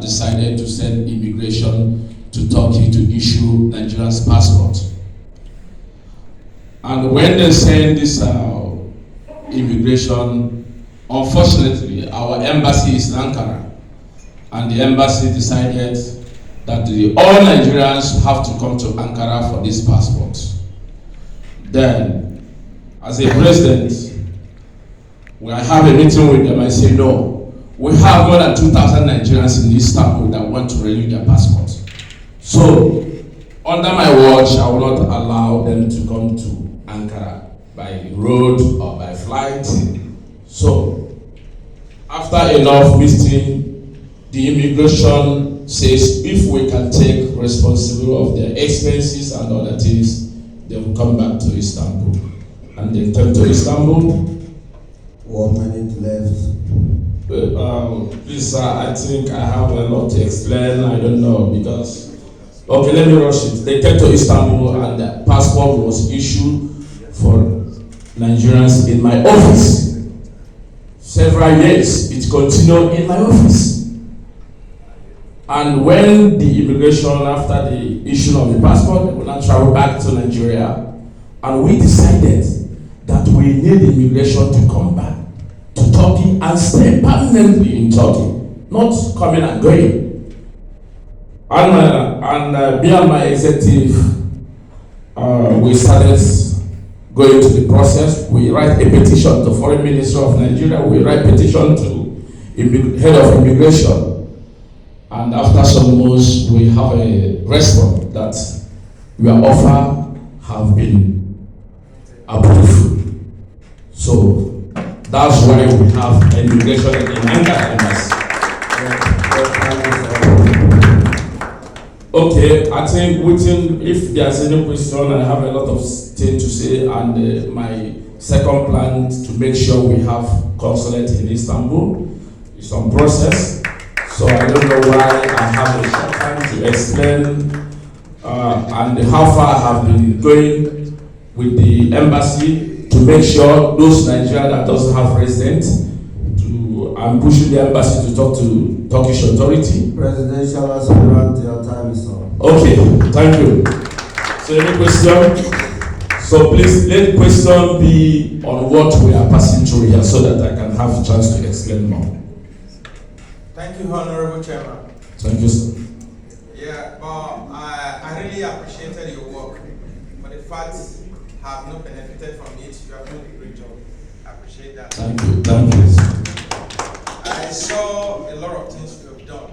decided to send immigration to Turkey to issue Nigeria's passport. And when they sent this immigration, unfortunately, our embassy is in Ankara, and the embassy decided that all Nigerians have to come to Ankara for this passport. Then, as a president, when I have a meeting with them, I say, no, we have more than 2,000 Nigerians in Istanbul that want to renew their passport. So, under my watch, I will not allow them to come to Ankara by road or by flight. So, after enough meeting, the immigration says if we can take responsibility of their expenses and other things, they will come back to Istanbul. And they came to Istanbul. 1 minute left. Please, sir, I think I have a lot to explain. I don't know because. Okay, let me rush it. They came to Istanbul and the passport was issued for Nigerians in my office. Several years, it continued in my office. And when the immigration, after the issue of the passport, they will not travel back to Nigeria. And we decided that we need immigration to come back to Turkey and stay permanently in Turkey, not coming and going. And me and my executive, we started going to the process. We write a petition to Foreign Minister of Nigeria. We write petition to Head of Immigration. And after some months, we have a response that your offer have been approved. So that's why we have immigration in Ankara embassy. Okay, I think if there's any question, I have a lot of things to say, and my second plan to make sure we have consulate in Istanbul is on process. So I don't know why I have a short time to explain and how far I have been going with the embassy to make sure those Nigerians that doesn't have residents, I'm pushing the embassy to talk to Turkish authority. Presidential aspirant, your time is up. Okay, thank you. So any question? So please let the question be on what we are passing through here so that I can have a chance to explain more. Thank you, Honorable Chairman. Thank you, sir. Yeah, I really appreciated your work, but the facts have not benefited from it. You have done a great job. I appreciate that. Thank you. Thank you. I saw a lot of things you have done.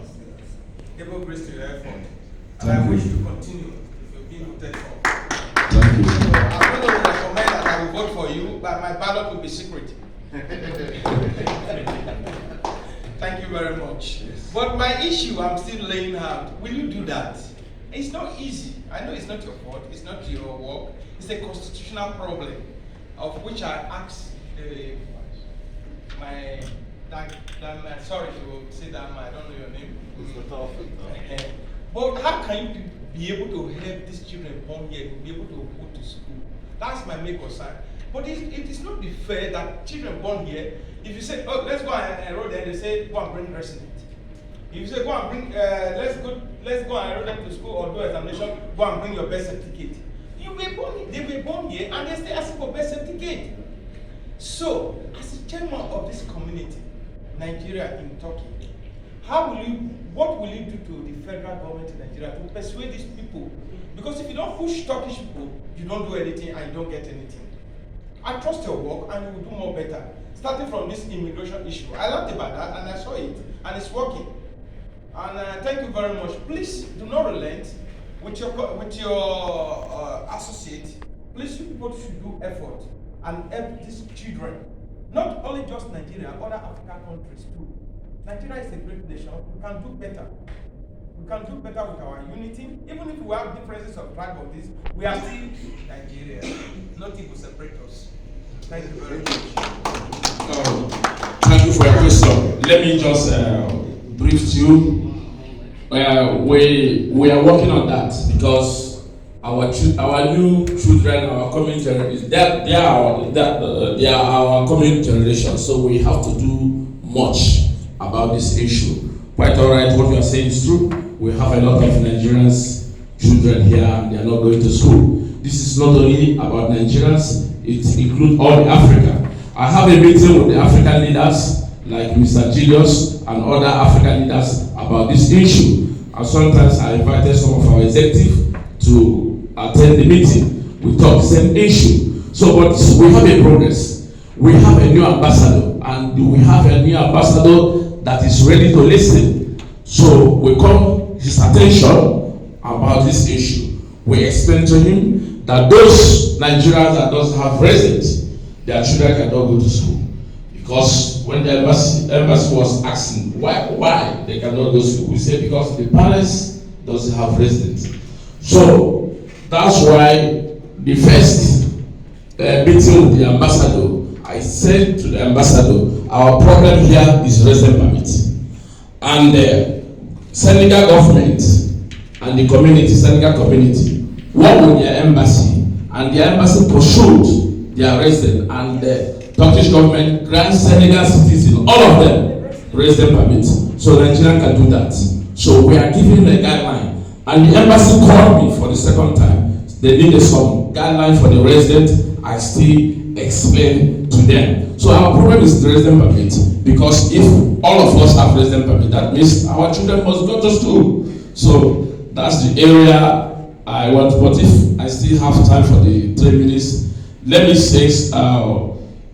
Able grace to your effort. And Thank I you. wish to continue if you're being voted for. Thank you. So I'm going to recommend that I will vote for you, but my ballot will be secret. Thank you very much. Yes. But my issue, I'm still laying hand. Will you do that? It's not easy. I know it's not your fault. It's not your work. It's a constitutional problem, of which I asked sorry to say that, I don't know your name. But how can you be able to help these children born here to be able to go to school? That's my main concern. But it is not be fair that children born here, if you say, oh, let's go and enroll them, they say, go and bring resident. If you say, go and bring, let's go and enroll them to school or do examination, go and bring your birth certificate. They were born here and they still asking for birth certificate. So, as a chairman of this community, Nigeria in Turkey, what will you do to the federal government in Nigeria to persuade these people? Because if you don't push Turkish people, you don't do anything and you don't get anything. I trust your work and you will do more better. Starting from this immigration issue. I learned about that and I saw it and it's working. And thank you very much. Please do not relent with your associate. Please, you people should do effort and help these children. Not only just Nigeria, other African countries too. Nigeria is a great nation. We can do better. We can do better with our unity. Even if we have differences of tribe of this, we are still Nigeria. Nothing will separate us. Thank you very much. Thank you for your question. Let me just brief you. We are working on that because our new children, our coming generation, they are our coming generation. So we have to do much about this issue. quite all right, what you are saying is true. We have a lot of Nigerians, children here, and they are not going to school. This is not only about Nigerians, it includes all the Africa. I have a meeting with the African leaders, like Mr. Julius and other African leaders, about this issue. And sometimes I invited some of our executives to attend the meeting. We talk the same issue. So, but we have a progress. We have a new ambassador, and we have a new ambassador that is ready to listen. So we call his attention about this issue. We explain to him that those Nigerians that doesn't have residents, their children cannot go to school. Because when the embassy was asking why they cannot go to school, we said because the parents doesn't have residents. So that's why the first meeting with the ambassador, I said to the ambassador, our problem here is resident permit. And the Senegal government and the community, Senegal community, worked with their embassy, and the embassy pursued their resident, and the Turkish government grants Senegal citizens, all of them, resident permit. So Nigeria can do that. So we are giving a guideline, and the embassy called me for the second time. They needed some guideline for the resident. I still explain to them. So our problem is the resident permit, because if all of us have resident permit, that means our children must go to school. So that's the area I want. But if I still have time for the 3 minutes, let me say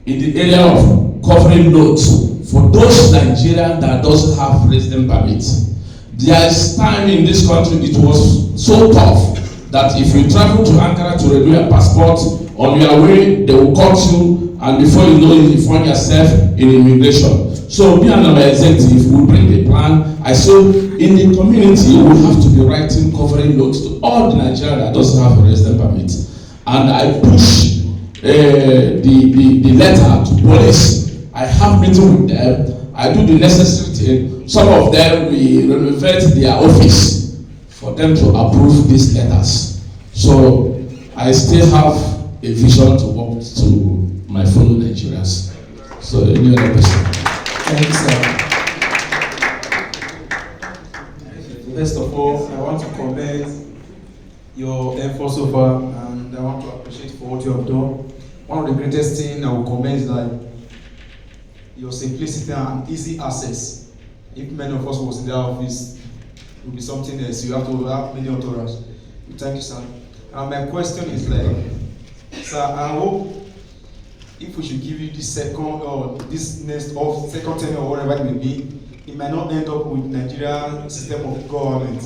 in the area of covering notes for those Nigerians that doesn't have resident permit. There is time in this country it was so tough that if you travel to Ankara to renew your passport, on your way they will cut you, and before you know it, you find yourself in immigration. So me and my executive will bring the plan. I say in the community we have to be writing covering notes to all the Nigerians that doesn't have a resident permit, and I push the letter to police. I have meeting with them. I do the necessary thing. Some of them we renovate their office for them to approve these letters. So I still have a vision to work to my fellow Nigerians. So any other person? Thank you, sir. First of all, I want to commend your effort so far, and I want to appreciate for what you have done. One of the greatest things I will commend is that your simplicity and easy access. If many of us was in the office, it would be something else. You have to have many authorities. Thank you, sir. And my question is like, sir, I hope if we should give you this second or this next or second tenure or whatever it may be, it might not end up with Nigerian system of government,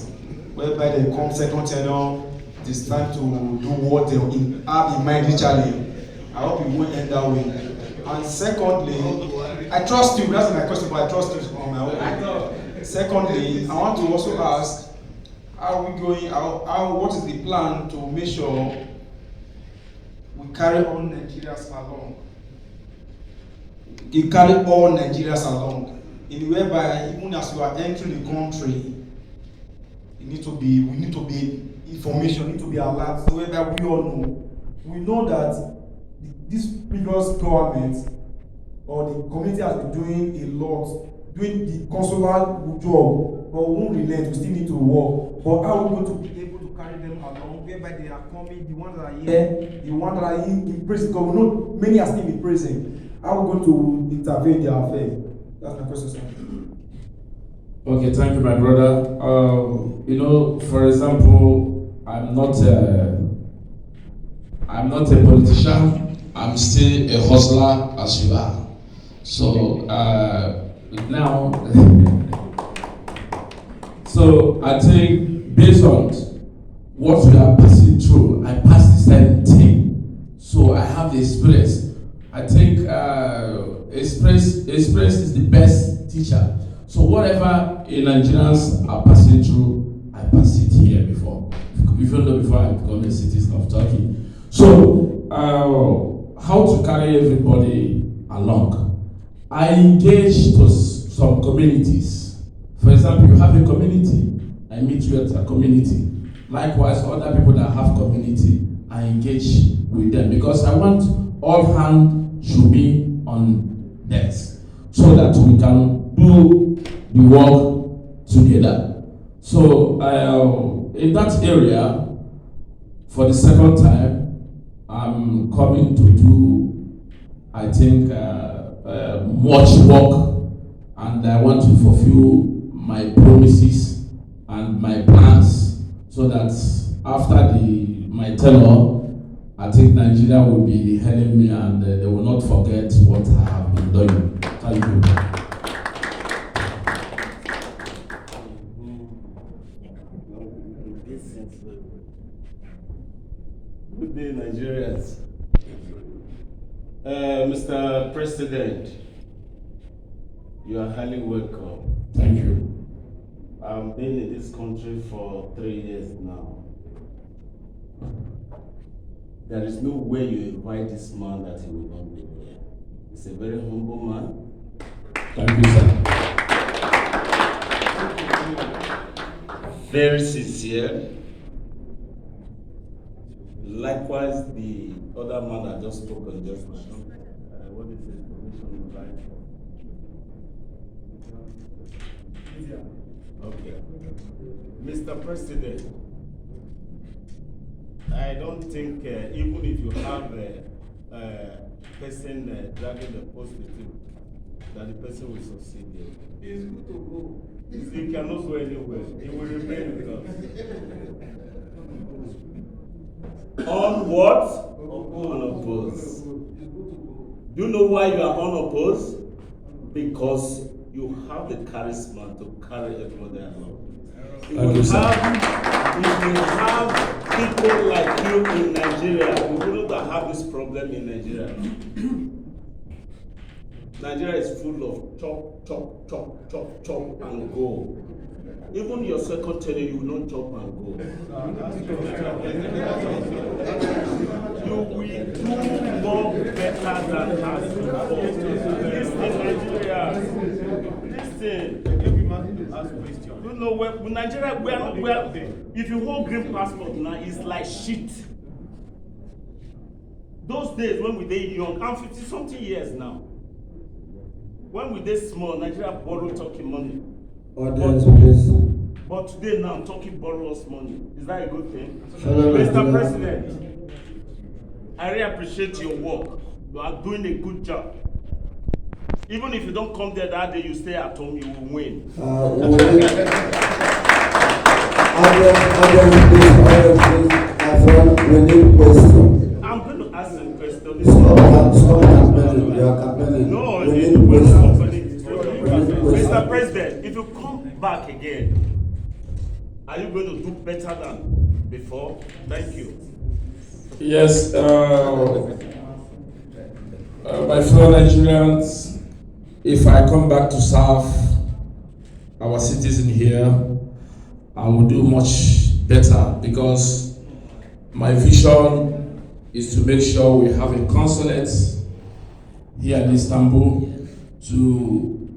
whereby they come second tenure, it is time to do what they have in mind literally. I hope it won't end that way. And secondly, I trust you, that's my question, but I trust you on my own. Secondly, I want to also ask, how are we going, what is the plan to make sure we carry all Nigerians along? You carry all Nigerians along, in whereby even as you are entering the country, we need to be information, need to be alert, so whereby we all know. We know that this previous government or the community has been doing a lot, doing the consular job, but we won't relent, we still need to work. But how are we going to be able to carry them along, whereby they are coming, the ones that are here, the ones that are in prison, because we know many are still in prison. How are we going to intervene in their affairs? That's my question, sir. Okay, thank you, my brother. For example, I'm not a politician. I'm still a hustler as you are. So now, so I think based on what we are passing through, I passed this same thing. So I have the experience. I think experience is the best teacher. So whatever Nigerians are passing through, I passed it here before. Even though before I become a citizen of Turkey. So how to carry everybody along? I engage to some communities. For example, you have a community, I meet you at a community. Likewise, other people that have community, I engage with them because I want all hands should be on desk so that we can do the work together. So in that area, for the second time, I'm coming to do, I think, much work, and I want to fulfill my promises and my plans, so that after my tenure, I think Nigeria will be helping me, and they will not forget what I have been doing. Thank you. Good day, Nigerians. Mr. President, you are highly welcome. Thank you. I've been in this country for 3 years now. There is no way you invite this man that he will not be here. He's a very humble man. Thank you, sir. Very sincere. Likewise, the other man I just spoke on just now. What is his position like? Okay. Mr. President, I don't think even if you have a person dragging the post with you, that the person will succeed here. It's good to go. He cannot go anywhere. He will remain with us. On what? Unopposed. Do you know why you are unopposed? Because you have the charisma to carry everybody along. If you have people like you in Nigeria, we will not have this problem in Nigeria. Nigeria is full of chop, chop, chop, chop, chop, and go. Even your second tenure, you will not chop and go. You will do more better than us before. Listen, Nigeria. Listen. You know, when Nigeria, we are, if you hold green passport now, it's like shit. Those days when we were young, I'm 50-something years now. When we were small, Nigeria borrowed Turkey money. Audience, please. But today now, Turkey borrows us money. Is that a good thing? Hello, Mr. President, I really appreciate your work. You are doing a good job. Even if you don't come there that day, you stay at home, you will win. Audience, please. My friend, we need question. I'm going to ask some questions. Stop campaigning. You are campaigning. No, we need question. Mr. President, if you come back again, are you going to do better than before? Thank you. Yes, my fellow Nigerians, if I come back to serve our citizen here, I will do much better, because my vision is to make sure we have a consulate here in Istanbul to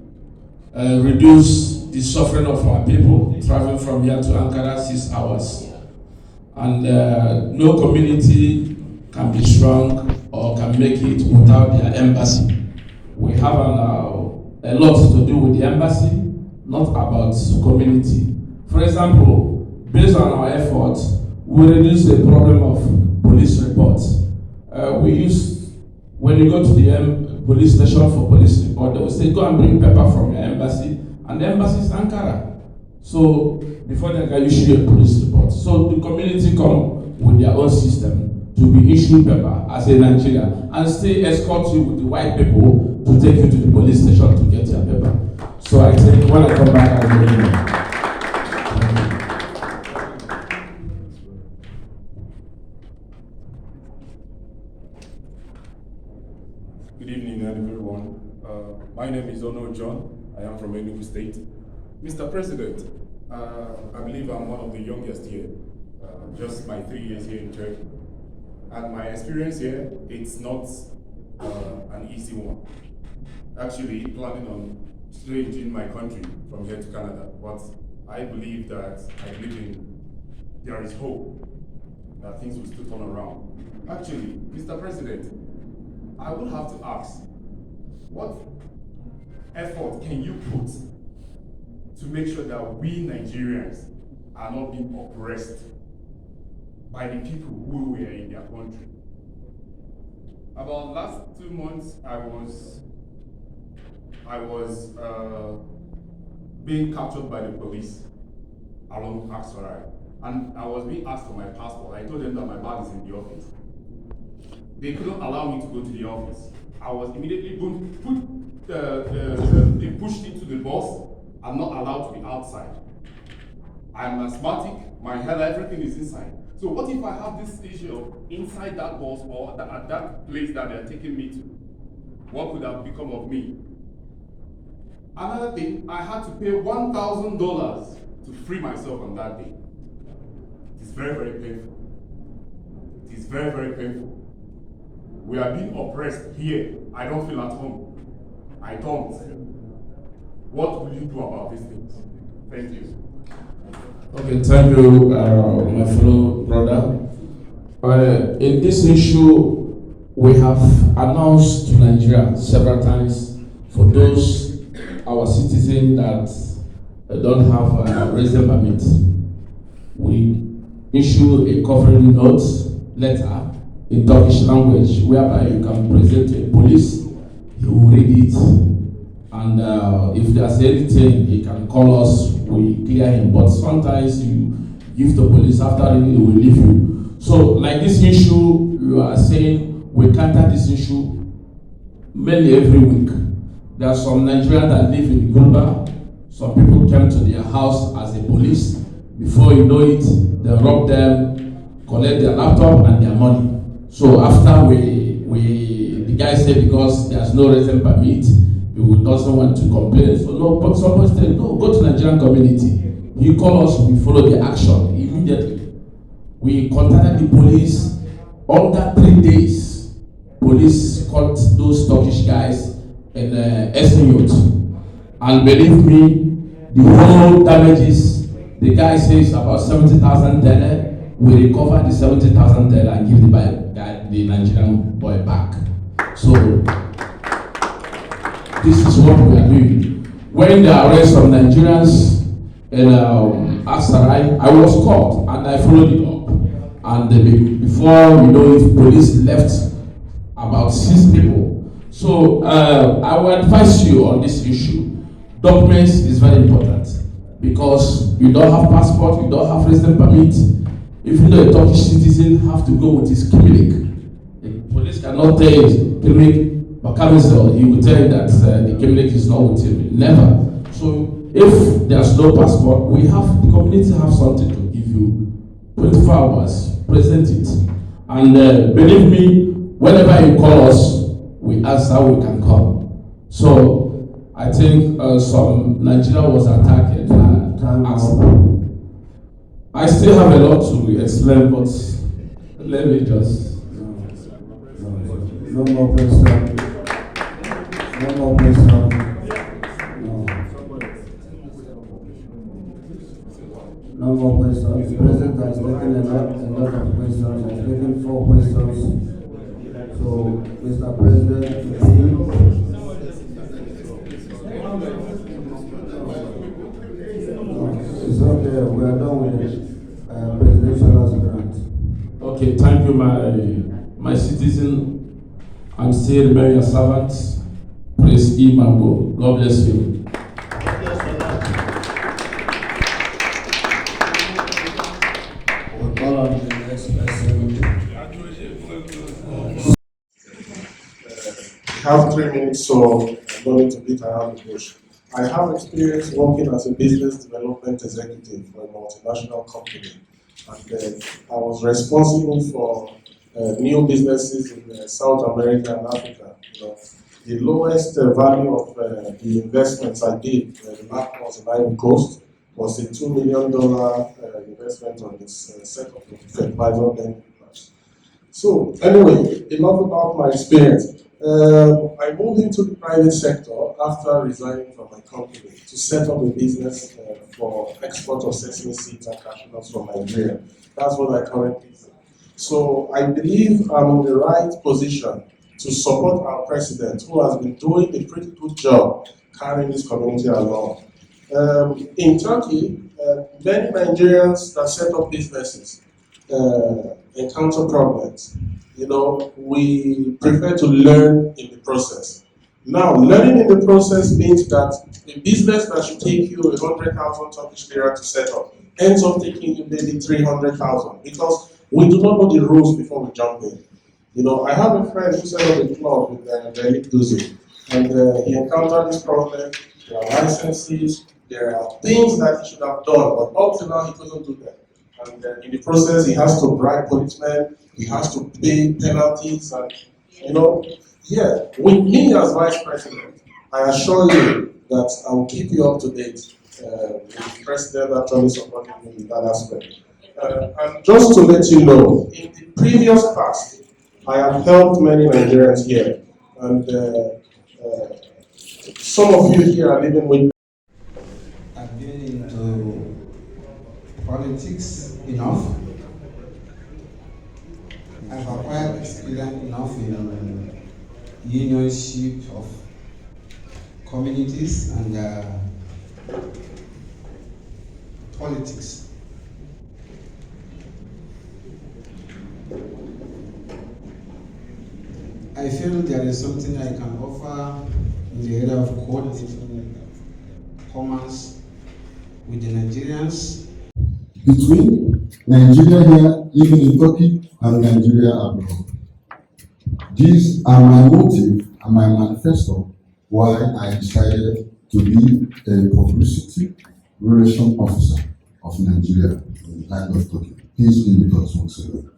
reduce the suffering of our people traveling from here to Ankara 6 hours. And no community can be strong or can make it without their embassy. We have a lot to do with the embassy, not about community. For example, based on our efforts, we reduce the problem of police reports. When you go to the police station for police report, they will say, go and bring paper from your embassy, and the embassy is Ankara. So before they can issue a police report. So the community come with their own system to be issuing paper as a Nigerian, and still escort you with the white people to take you to the police station to get your paper. So I think when I come back, I will know. Good evening, everyone. My name is Ono John. I am from Enugu State. Mr. President, I believe I'm one of the youngest here. Just my 3 years here in Turkey. And my experience here, it's not an easy one. Actually, planning on changing my country from here to Canada. But I believe there is hope that things will still turn around. Actually, Mr. President, I will have to ask, what effort can you put to make sure that we Nigerians are not being oppressed by the people who were in their country. About last 2 months, I was being captured by the police along Aspirant, and I was being asked for my passport. I told them that my bag is in the office. They couldn't allow me to go to the office. I was immediately they pushed into the bus. I'm not allowed to be outside. I'm asthmatic, my head, everything is inside. So what if I have this issue of inside that bus or at that place that they're taking me to? What could have become of me? Another thing, I had to pay $1,000 to free myself on that day. It is very, very painful. It is very, very painful. We are being oppressed here. I don't feel at home. I don't. What will you do about these things? Thank you. Okay, thank you, my fellow brother. In this issue, we have announced to Nigeria several times for those our citizens that don't have a resident permit. We issue a covering note letter in Turkish language whereby you can present to a police, he will read it, and if there's anything, he can call us, we clear him. But sometimes you give the police, after reading, they will leave you. So, like this issue, you are saying, we counter this issue mainly every week. There are some Nigerians that live in Gulba. Some people came to their house as the police. Before you know it, they rob them, collect their laptop and their money. So after the guy said because there's no resident permit, he doesn't want to complain. So no, but somebody said, no, go to Nigerian community. He called us, we follow the action immediately. We contacted the police. Under 3 days, police caught those Turkish guys in Aspirant. And believe me, the whole damages, the guy says about 70,000 dollars. We recover the 70,000 dollars and give the Nigerian boy back. So this is what we are doing. When they arrest some Nigerians in Asarai, I was caught and I followed it up. And before we know it, police left about 6 people. So I will advise you on this issue. Documents is very important because you don't have passport, you don't have resident permit. Even though a Turkish citizen have to go with his kimlik, the police cannot tell his kimlik, but he will tell you that the kimlik is not with him. Never. So if there's no passport, the community have something to give you. 24 hours, present it. And believe me, whenever you call us, we answer, we can come. So I think some Nigeria was attacked. I still have a lot to explain, but let me just. No more question. No more question. No more questions. The president has taken a lot of questions. He has taken 4 questions. So, Mr. President, it's okay. We are done with the presidential aspirant. Okay, thank you, my citizen. I'm still very a servant. Praise Imambo. God bless you. We'll call on the next person. I have 3 minutes, so I'm going to beat around the bush. I have experience working as a business development executive for a multinational company, and I was responsible for new businesses in South America and Africa. The lowest value of the investments I did, the last was in Ivory Coast, was a $2 million investment on this set of fertilizer blending plants. So anyway, enough about my experience. I moved into the private sector after resigning from my company to set up a business for export of sesame seeds and cashew nuts from Nigeria. That's what I currently do. So I believe I'm in the right position to support our president, who has been doing a pretty good job carrying this community along. In Turkey, many Nigerians that set up businesses encounter problems. You know, we prefer to learn in the process. Now, learning in the process means that a business that should take you 100,000 Turkish lira to set up ends up taking you maybe 300,000 because we do not know the rules before we jump in. You know, I have a friend who set up a club with Derek Duzi, and he encountered this problem. There are licenses, there are things that he should have done, but up to now he couldn't do that. And in the process, he has to bribe policemen, he has to pay penalties, and you know, yeah, with me as vice president, I assure you that I will keep you up to date. With the president actually supporting me in that aspect. And just to let you know, in the previous past, I have helped many Nigerians here, and some of you here are living with. I've been into politics enough. I've acquired experience enough in unionship of communities and politics. I feel there is something I can offer in the area of coordinating commerce with the Nigerians. Between Nigeria here, living in Turkey, and Nigeria abroad. These are my motive and my manifesto why I decided to be a publicity relation officer of Nigeria in the land of Turkey. Please be with us once again.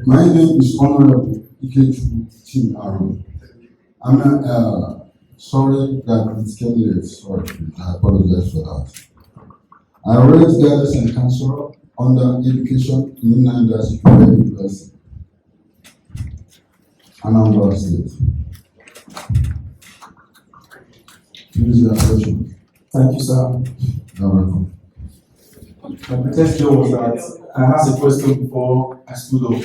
My name is Honorable Ikechu Aaron. I'm sorry that it came late. Sorry, I apologize for that. I raised guidance and counsel under education in Nigeria University, Anambra State. Please, your question. Thank you, sir. You're welcome. My previous job was that I asked a question before I stood up.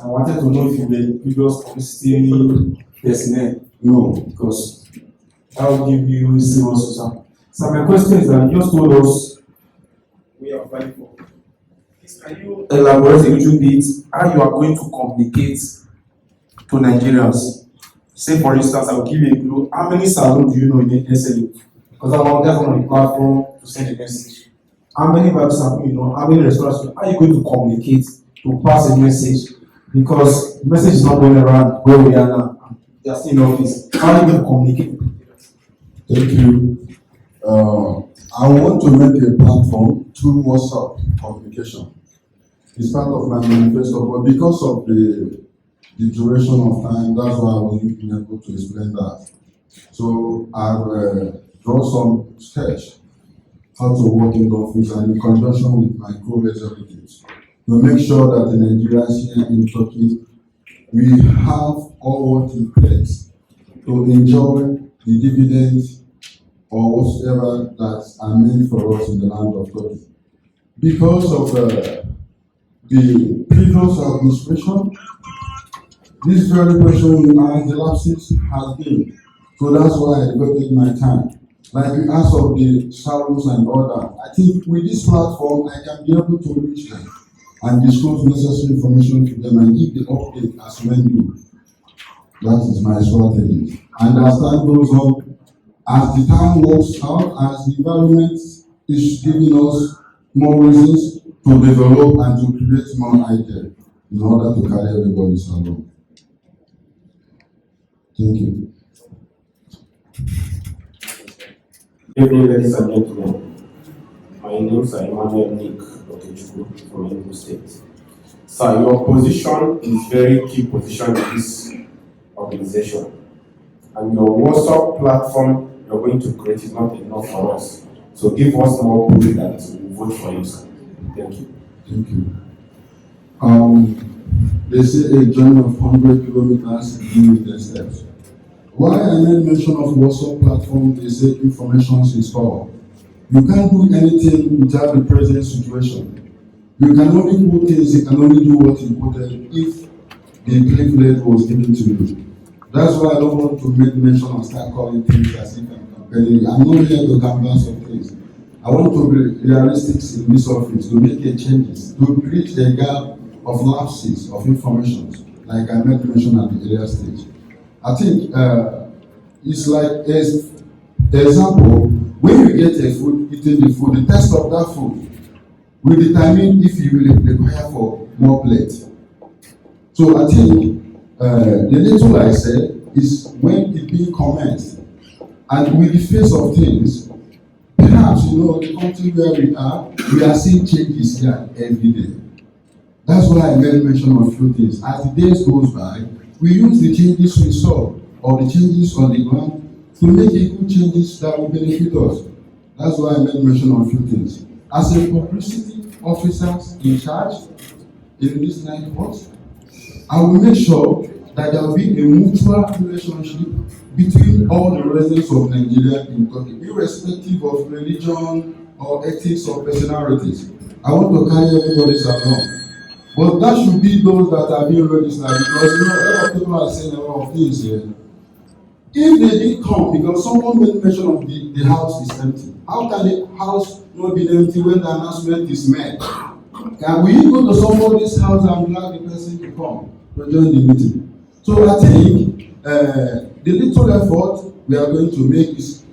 I wanted to know if you were previous publicity personnel. No, because that will give you serious answer. So my question is that you just told us we are applying for. Can you elaborate a little bit how you are going to communicate to Nigerians? Say for instance, I will give you a clue. How many salons do you know in the SLU? Because I want that on the platform to send a message. How many Bible salons you know? How many restaurants? How are you going to communicate to pass a message? Because the message is not going around where we are now. They are still in office. How are you going to communicate? Thank you. I want to make a platform through WhatsApp communication. It's part of my manifesto, but because of the duration of time, that's why I wasn't able to explain that. So I've drawn some sketch how to work in the office and in conjunction with my co-executives to make sure that the Nigerians here in Turkey, we have all what it takes to enjoy the dividends or whatever that are meant for us in the land of Turkey. Because of the previous administration, this very question the lapses has been. So that's why I devoted my time. Like you asked of the salons and all that, I think with this platform, I can be able to reach them and disclose necessary information to them and give the update as men do. That is my strategy. And as time goes on, as the time works out, as the environment is giving us more reasons to develop and to create more ideas in order to carry everybody along. Thank you. Good evening, ladies and gentlemen. My name is Emmanuel Nick from Enugu State. So your position is very key position in this organization. And your WhatsApp platform you're going to create is not enough for us. So give us more people that will vote for you, sir. Thank you. Thank you. They say a journey of 100 kilometers begins with the steps. Why I made mention of WhatsApp platform, they say information is power. You can't do anything without the present situation. You can only put things, you can only do what you put if the privilege was given to you. That's why I don't want to make mention and start calling things as if I'm campaigning. I'm not here to canvass of things. I want to be realistic in this office, to make a changes, to bridge the gap of lapses of information, like I made mention at the earlier stage. I think it's like an example, when you get a food, eating the food, the taste of that food will determine if you will require for more plates. So I think the little I said is when it being commenced, and with the face of things, perhaps the country where we are seeing changes here every day. That's why I made mention of a few things. As the days goes by, we use the changes we saw or the changes on the ground to make a good changes that will benefit us. That's why I made mention of a few things. As a publicity officer in charge in this NICOT, I will make sure that there will be a mutual relationship between all the residents of Nigeria in Turkey, irrespective of religion or ethics or personalities. I want to carry everybody's along. But that should be those that are being registered, because a lot of people are saying a lot of things here. If they didn't come, because someone made mention of the house is empty. How can the house not be empty when the announcement is made? Can we go to somebody's house and allow the person to come to join the meeting? So I think the little effort we are going to make is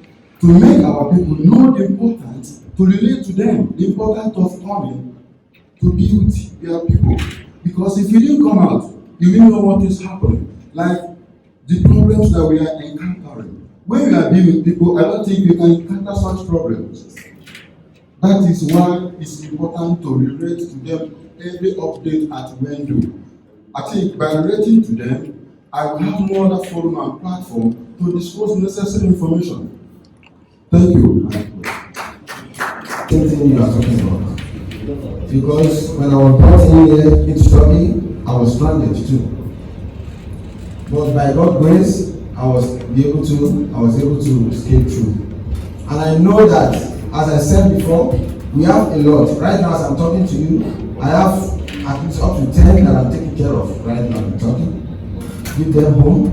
to make our people know the importance, to relate to them, the importance of coming to be with their people. Because if you didn't come out, you didn't know what is happening. Like the problems that we are encountering. When we are dealing with people, I don't think we can encounter such problems. That is why it's important to relate to them every update at when due. I think by relating to them, I will have no other forum and platform to disclose necessary information. Thank you. Same thing you are talking about. Because when I was brought in here into Turkey, I was stranded too. But by God's grace, I was able to escape through. And I know that, as I said before, we have a lot. Right now, as I'm talking to you, I have at least up to 10 that I'm taking care of right now in Turkey. Give them home,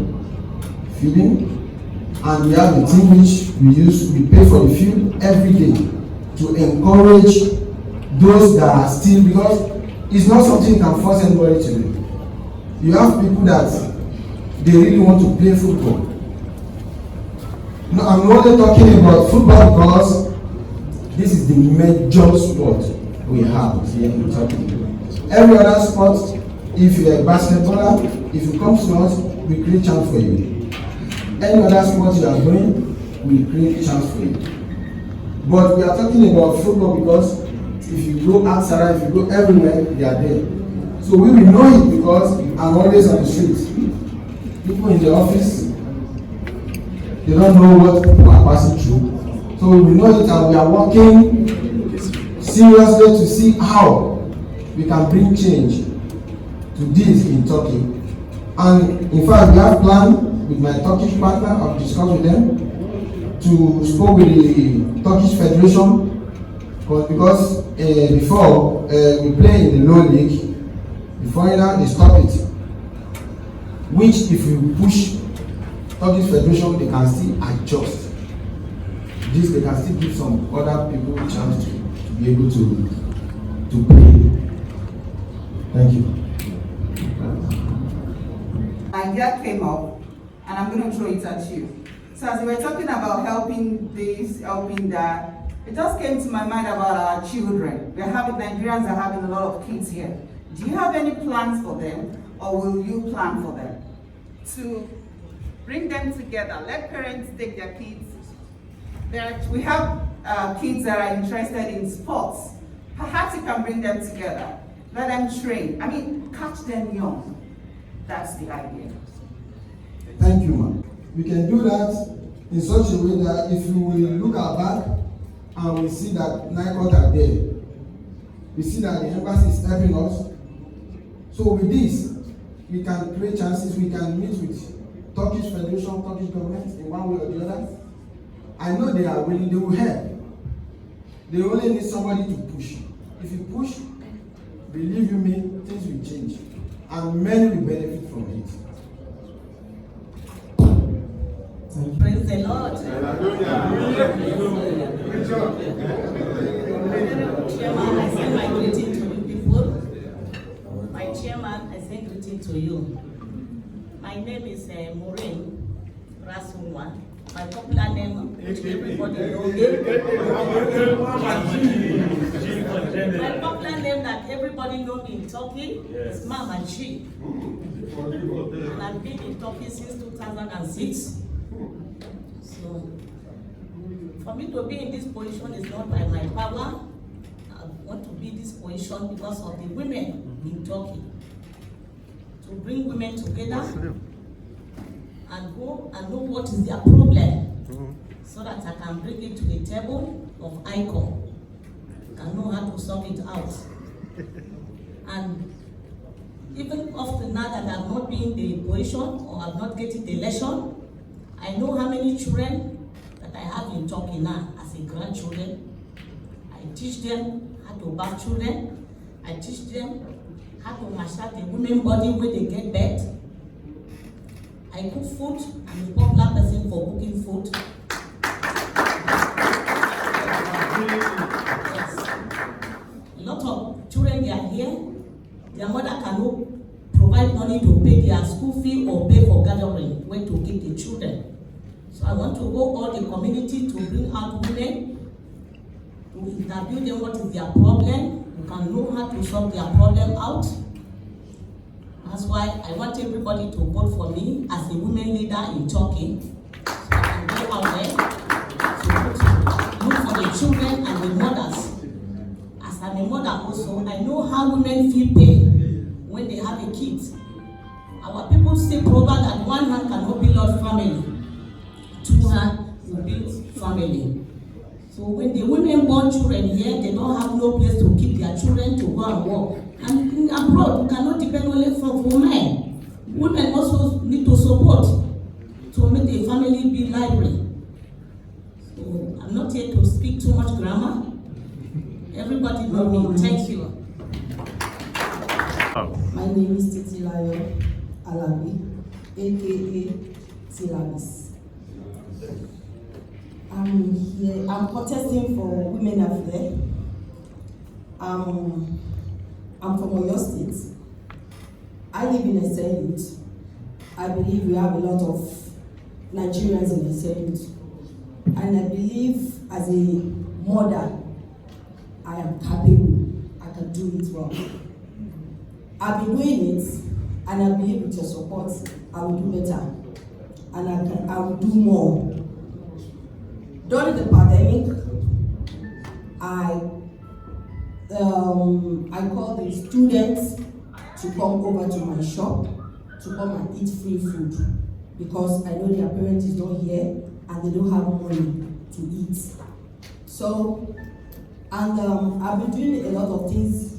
feeding, and we have the team which we pay for the fuel every day to encourage those that are still, because it's not something you can force anybody to do. You have people that they really want to play football. No, I'm only talking about football because this is the major sport we have here in Turkey. Every other sport, if you're a basketballer, if you come to us, we create chance for you. Any other sport you are doing, we create chance for you. But we are talking about football because if you go outside, if you go everywhere, they are there. So we will know it because I'm always on the streets. People in the office, they don't know what people are passing through. So we know it and we are working seriously to see how we can bring change to this in Turkey. And in fact, we have planned with my Turkish partner, I've discussed with them, to speak with the Turkish Federation, because before we play in the low league, the foreigner they stop it. Which if you push Turkish Federation, they can still adjust. This they can still give some other people a chance to be able to play. Thank you. Idea came up, and I'm going to throw it at you. So as we were talking about helping this, helping that, it just came to my mind about our children. Nigerians are having a lot of kids here. Do you have any plans for them, or will you plan for them? To bring them together, let parents take their kids. We have kids that are interested in sports. Perhaps you can bring them together, let them train. I mean, catch them young. That's the idea. Thank you, ma'am. We can do that in such a way that if we will look at back and we see that NICOT are there, we see that the embassy is helping us. So with this, we can create chances, we can meet with Turkish Federation, Turkish government in one way or the other. I know they are willing, they will help. They only need somebody to push. If you push, believe you me, things will change. And many will benefit from it. Chairman, I send greeting to you. My name is Maureen Rasunwa. My popular name, which everybody knows. My popular name that everybody knows in Turkey is Mama G. And I've been in Turkey since 2006. So, for me to be in this position is not by my power. I want to be in this position because of the women in Turkey. To bring women together and go and know what is their problem, so that I can bring it to the table of NICOT. Can know how to sort it out. And even after now that I've not been in the position or I've not getting the lesson, I know how many children that I have in Turkey now as a grandchildren. I teach them how to bath children. I teach them how to massage the women's body when they get birth. I cook food. I'm a popular person for cooking food. Yes. A lot of children, they are here. Their mother cannot provide money to pay their school fee or pay for gathering, where to keep the children. So I want to go all the community to bring out women, to interview them what is their problem. You can know how to solve their problem out. That's why I want everybody to vote for me as a women leader in Turkey. So I can go out there to look for the children and the mothers. As I'm a mother also, I know how women feel pain when they have a kid. Our people say proverb that one hand cannot build a family, two hands will build family. So when the women born children here, they don't have no place to keep their children to go and work. And abroad, you cannot depend only for men. Women also need to support to make the family be lively. So I'm not here to speak too much grammar. Everybody know me. Thank you. My name is Titilayo Alabi, aka Tilabis. I'm here. I'm contesting for Women Affairs. I'm from Oyo State. I live in Aspirant. I believe we have a lot of Nigerians in Aspirant. And I believe as a mother, I am capable. I can do it well. I've been doing it, and I believe with your support, I will do better. And I will do more. During the pandemic, I called the students to come over to my shop to come and eat free food because I know their parents is not here and they don't have money to eat. So, and I've been doing a lot of things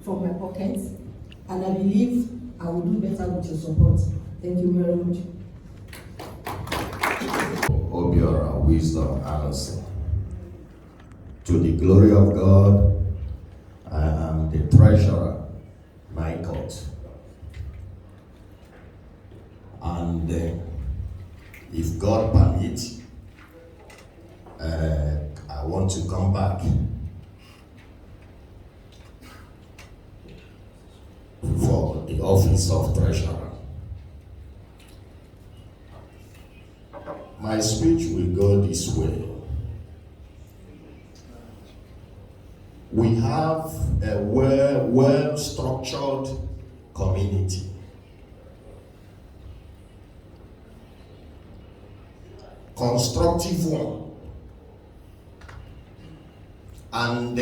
from my pocket, and I believe I will do better with your support. Thank you very much. Obiora, wisdom, answer. To the glory of God, I am the treasurer, NICOT. And if God permits, I want to come back for the office of treasurer. My speech will go this way. We have a well-structured community. Constructive one. And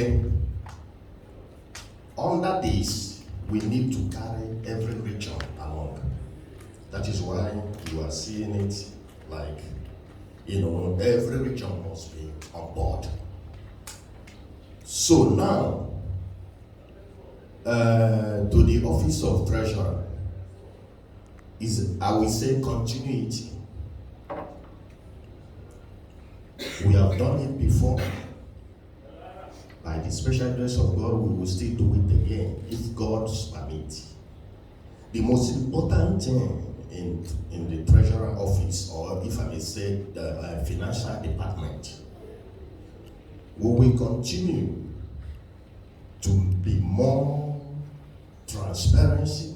under this, we need to carry every region along. That is why you are seeing it like, every region must be on board. So now, to the office of treasurer is, I will say, continuity. We have done it before. By the special grace of God, we will still do it again, if God permits. The most important thing in the treasurer office, or if I may say, the financial department, we will continue to be more transparency,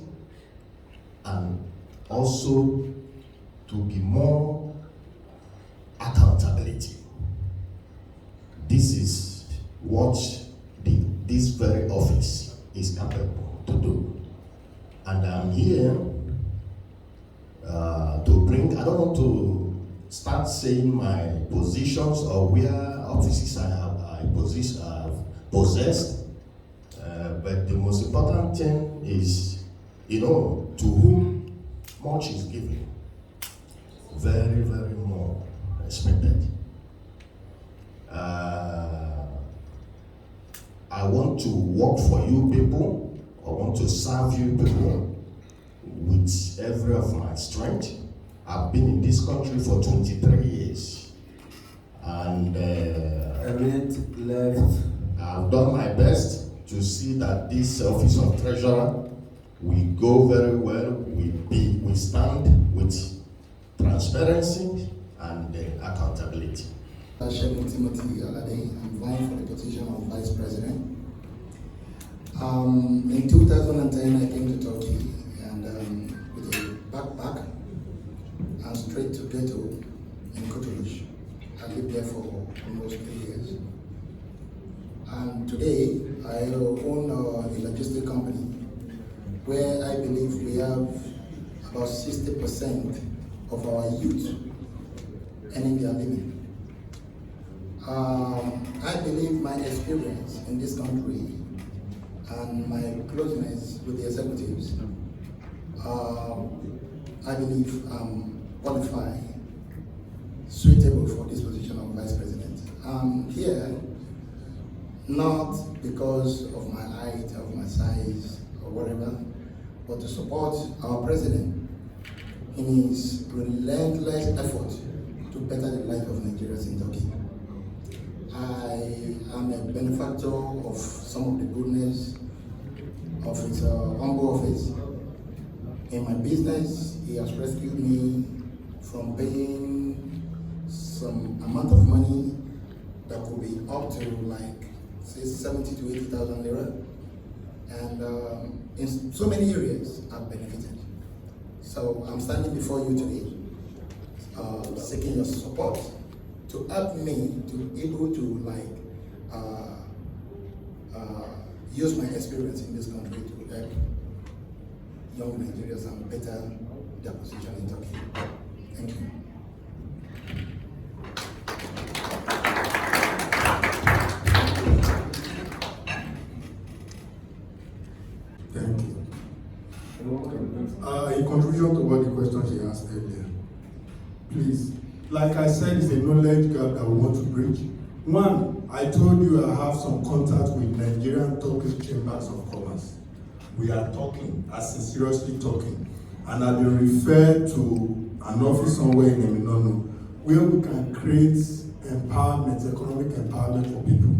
and also to be more accountability. This is what this very office is capable to do. And I'm here to bring, I don't want to start saying my positions or where offices I have possessed, but the most important thing is, to whom much is given, very, very more expected. I want to work for you people. I want to serve you people with every of my strength. I've been in this country for 23 years. And I've done my best to see that this office of treasurer will go very well. We stand with transparency and accountability. Timothy Alade, I'm vying for the position of Vice President. In 2010, I came to Turkey and with a backpack and straight to ghetto in Kurtuluş. I lived there for almost 3 years. And today, I own a logistic company where I believe we have about 60% of our youth earning their living. I believe my experience in this country and my closeness with the executives, I believe I'm qualified, suitable for this position of Vice President. I'm here not because of my height, of my size, or whatever, but to support our President in his relentless effort to better the life of Nigerians in Turkey. I am a benefactor of some of the goodness of his humble office. In my business, he has rescued me from paying some amount of money that could be up to say 70 to 80,000 lira. And in so many areas, I've benefited. So I'm standing before you today, seeking your support to help me to be able to use my experience in this country to help young Nigerians and better their position in Turkey. Thank you. Thank you. In conclusion to what the question she asked earlier, please, like I said, it's a knowledge gap that we want to bridge. One, I told you I have some contact with Nigerian Turkish Chambers of Commerce. We are talking, as in seriously talking, and I've been referred to an office somewhere in Eminono where we can create empowerment, economic empowerment for people.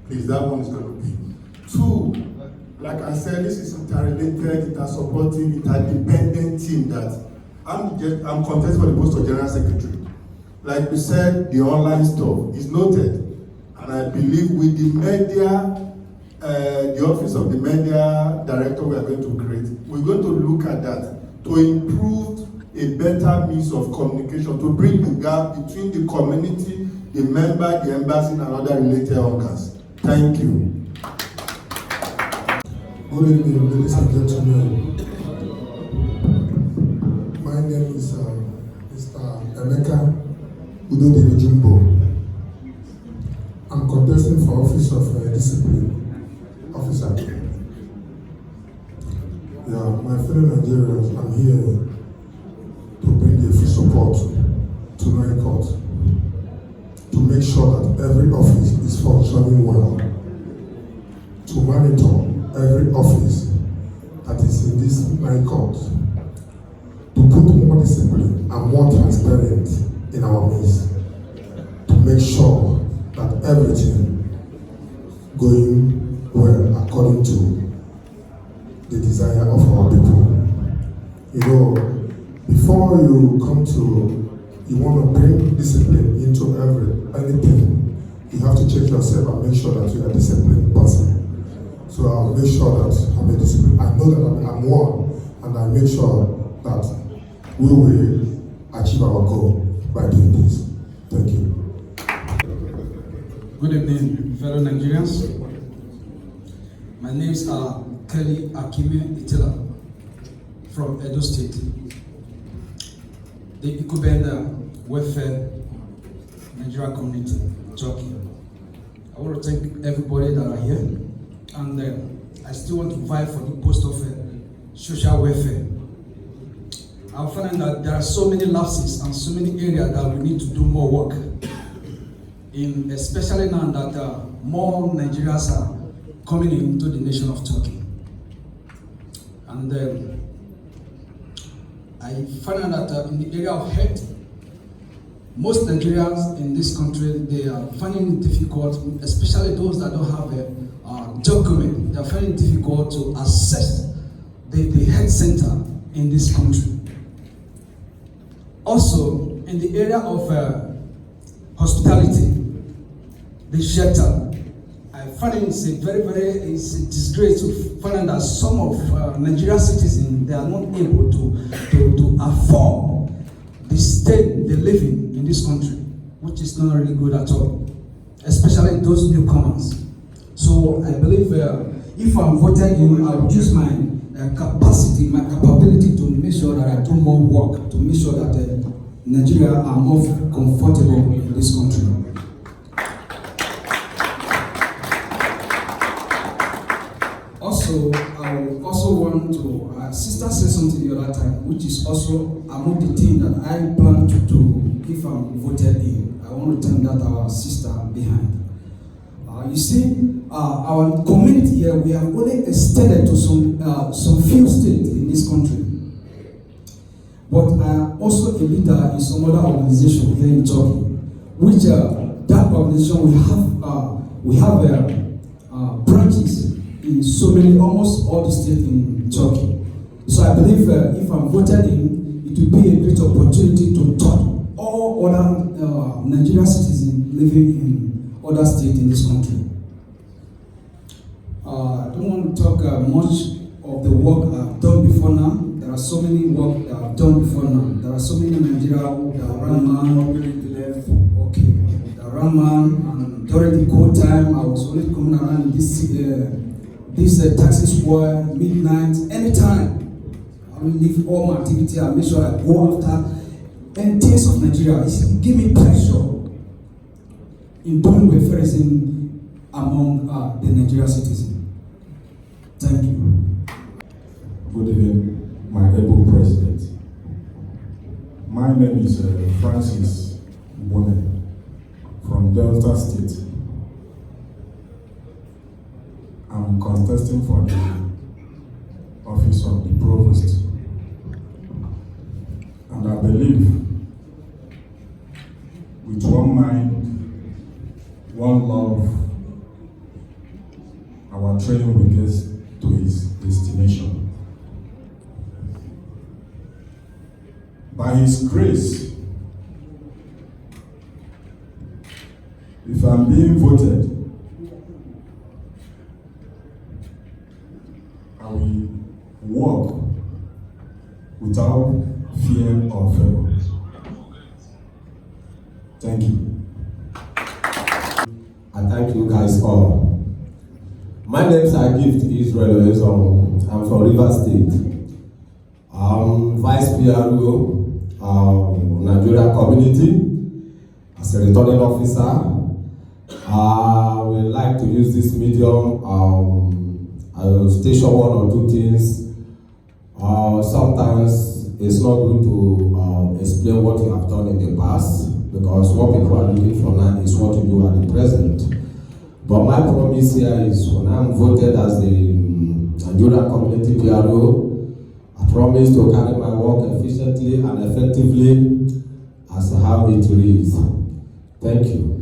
Please, that one is going to be. Two, like I said, this is interrelated, inter-supportive, interdependent team that I'm contesting for the post of General Secretary. Like we said, the online stuff is noted, and I believe with the media, the office of the media director we are going to create, we're going to look at that to improve a better means of communication, to bridge the gap between the community, the member, the embassy, and other related organs. Thank you. Good evening, ladies and gentlemen. My name is Mr. Emeka Udodiri Jumbo. I'm contesting for office of discipline officer. Yeah, my fellow Nigerians, I'm here to bring a full support to NICOT to make sure that every office is functioning well, to monitor every office that is in this NICOT, to put more discipline and more transparent in our midst, to make sure that everything going well according to the desire of our people. You know, before you come to, you want to bring discipline into anything, you have to check yourself and make sure that you are a disciplined person. So I'll make sure that I'm a discipline. I know that I'm one, and I make sure that we will achieve our goal by doing this. Thank you. Good evening, fellow Nigerians. My name is Kelly Akime Itila from Edo State. The Ikubenda Welfare Nigeria Community, Turkey. I want to thank everybody that are here, and I still want to vie for the post of social welfare. I'm finding that there are so many lapses and so many areas that we need to do more work in, especially now that more Nigerians are coming into the nation of Turkey. And I find out that in the area of health, most Nigerians in this country, they are finding it difficult, especially those that don't have a document. They are finding it difficult to access the health center in this country. Also, in the area of hospitality, the shelter, I find it's a it's a disgrace to find that some of Nigerian citizens, they are not able to afford the state they live in this country, which is not really good at all, especially those newcomers. So I believe if I'm voted in, I will use my capacity, my capability to make sure that I do more work, to make sure that Nigeria are more comfortable in this country. Also, I also want to, sister said something the other time, which is also among the things that I plan to do if I'm voted in. I want to thank that our sister behind. You see, our community here, we have only extended to some few states in this country. But I am also a leader in some other organization here in Turkey, which that organization we have branches in so many, almost all the states in Turkey. So I believe if I'm voted in, it will be a great opportunity to talk all other Nigerian citizens living in other states in this country. I don't want to talk much of the work I've done before now. There are so many work that I've done before now. There are so many Nigerians that run man, that run man, and during the cold time, I was only coming around this taxi square, midnight, anytime. I will leave all my activity, I make sure I go after and things of Nigeria. It gives me pleasure in doing welfareism among the Nigerian citizens. Thank you. Good evening, my able president. My name is Francis Mbone from Delta State. I'm contesting for the office of the Provost. And I believe with one mind, one love, our training will get to its destination. By His grace, if I'm being voted, I will walk without fear or favor. Thank you. And thank you guys all. My name is Gift Israel. I'm from River State. I'm Vice PRO, Nigeria Community. As a returning officer, I would like to use this medium. I will station one or two things. Sometimes it's not good to explain what you have done in the past, because what people are looking for now is what you do at the present. But my promise here is when I'm voted as the Nigerian Community PRO, I promise to carry my work efficiently and effectively as how it reads. Thank you.